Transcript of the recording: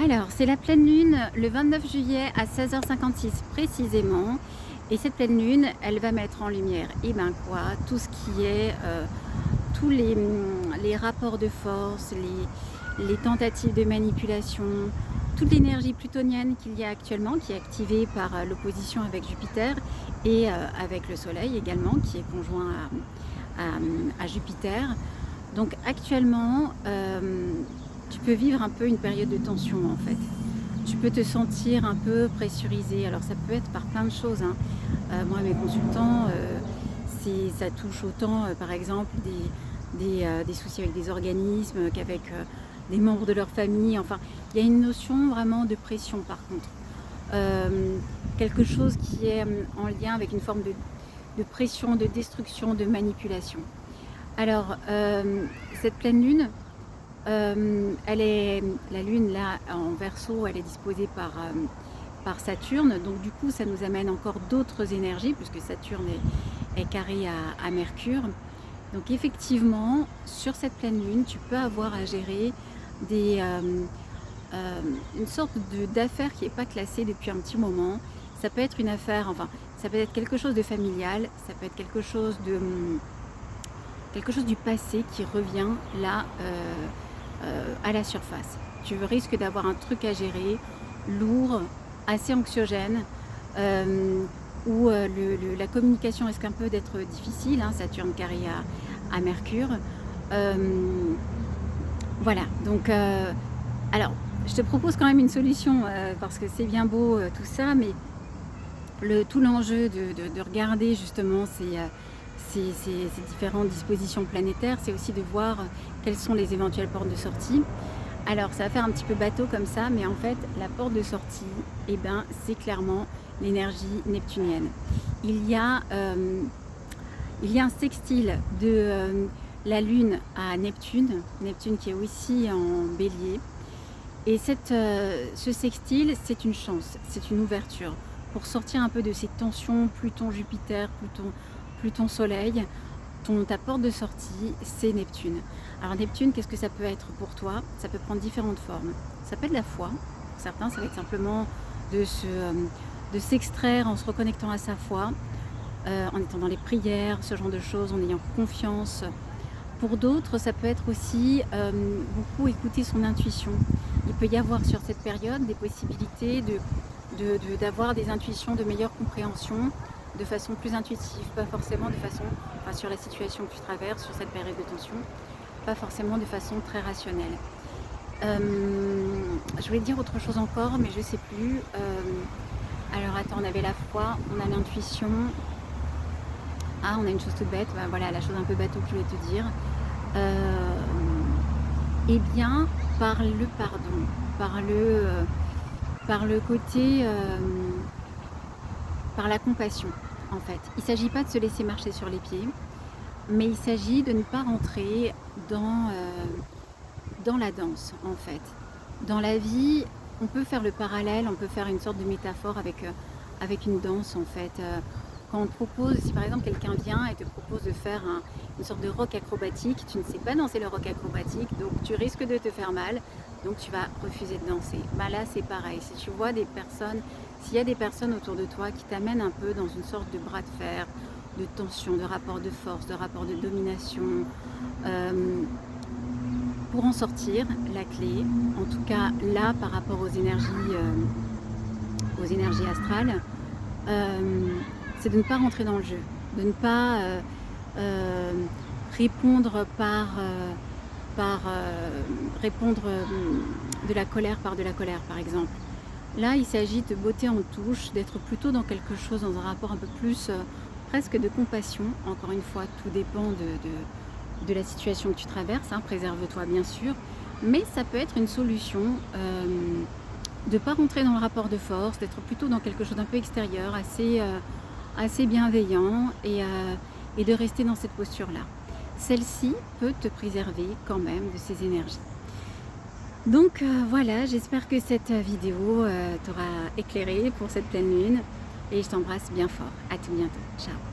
Alors, c'est la pleine lune le 29 juillet à 16h56 précisément. Et cette pleine lune, elle va mettre en lumière, et ben quoi, tout ce qui est, tous les rapports de force, les tentatives de manipulation, toute l'énergie plutonienne qu'il y a actuellement, qui est activée par l'opposition avec Jupiter et avec le Soleil également, qui est conjoint à Jupiter. Donc actuellement, tu peux vivre un peu une période de tension en fait. Tu peux te sentir un peu pressurisé. Alors ça peut être par plein de choses, hein. Moi, mes consultants, ça touche autant, par exemple, des soucis avec des organismes qu'avec des membres de leur famille. Enfin, il y a une notion vraiment de pression par contre. Quelque chose qui est en lien avec une forme de pression, de destruction, de manipulation. Alors, cette pleine lune, la lune là en Verseau, elle est disposée par Saturne, donc du coup ça nous amène encore d'autres énergies puisque Saturne est carré à Mercure. Donc effectivement, sur cette pleine lune, tu peux avoir à gérer une sorte d'affaire qui n'est pas classée depuis un petit moment. Ça peut être une affaire, enfin ça peut être quelque chose de familial, ça peut être quelque chose du passé qui revient là à la surface. Tu risques d'avoir un truc à gérer, lourd, assez anxiogène, où la communication risque un peu d'être difficile, hein, Saturne carré à Mercure. Voilà, donc alors je te propose quand même une solution, parce que c'est bien beau tout ça, mais tout l'enjeu de regarder justement ces différentes dispositions planétaires, c'est aussi de voir quelles sont les éventuelles portes de sortie. Alors ça va faire un petit peu bateau comme ça, mais en fait la porte de sortie, eh ben, c'est clairement l'énergie neptunienne. Il y a un sextile de la Lune à Neptune qui est aussi en Bélier. Et ce sextile, c'est une chance, c'est une ouverture pour sortir un peu de ces tensions Pluton-Jupiter, Pluton-Soleil. Ta porte de sortie, c'est Neptune. Alors Neptune, qu'est-ce que ça peut être pour toi? Ça peut prendre différentes formes. Ça peut être la foi. Pour certains, ça va être simplement de s'extraire en se reconnectant à sa foi, en étant dans les prières, ce genre de choses, en ayant confiance. Pour d'autres, ça peut être aussi beaucoup écouter son intuition. Il peut y avoir sur cette période des possibilités d'avoir des intuitions de meilleure compréhension, de façon plus intuitive, pas forcément de façon, enfin, sur la situation que tu traverses, sur cette période de tension, pas forcément de façon très rationnelle. Je voulais dire autre chose encore, mais je sais plus. Alors attends, on avait la foi, on a l'intuition. Ah, on a une chose toute bête, ben, voilà la chose un peu bateau que je voulais te dire. Eh bien, par le pardon, par le côté, par la compassion en fait. Il ne s'agit pas de se laisser marcher sur les pieds, mais il s'agit de ne pas rentrer dans la danse en fait. Dans la vie, on peut faire le parallèle, on peut faire une sorte de métaphore avec une danse en fait. Quand on te propose, si par exemple quelqu'un vient et te propose de faire une sorte de rock acrobatique, tu ne sais pas danser le rock acrobatique, donc tu risques de te faire mal, donc tu vas refuser de danser. Bah là c'est pareil, si tu vois s'il y a des personnes autour de toi qui t'amènent un peu dans une sorte de bras de fer, de tension, de rapport de force, de rapport de domination, pour en sortir, la clé, en tout cas là par rapport aux énergies astrales, c'est de ne pas rentrer dans le jeu, de ne pas répondre répondre de la colère par de la colère par exemple. Là il s'agit de botter en touche, d'être plutôt dans quelque chose, dans un rapport un peu plus presque de compassion. Encore une fois, tout dépend de la situation que tu traverses, hein, préserve-toi bien sûr, mais ça peut être une solution de ne pas rentrer dans le rapport de force, d'être plutôt dans quelque chose d'un peu extérieur, assez bienveillant et de rester dans cette posture-là. Celle-ci peut te préserver quand même de ces énergies. Donc voilà, j'espère que cette vidéo t'aura éclairé pour cette pleine lune et je t'embrasse bien fort. À tout bientôt. Ciao.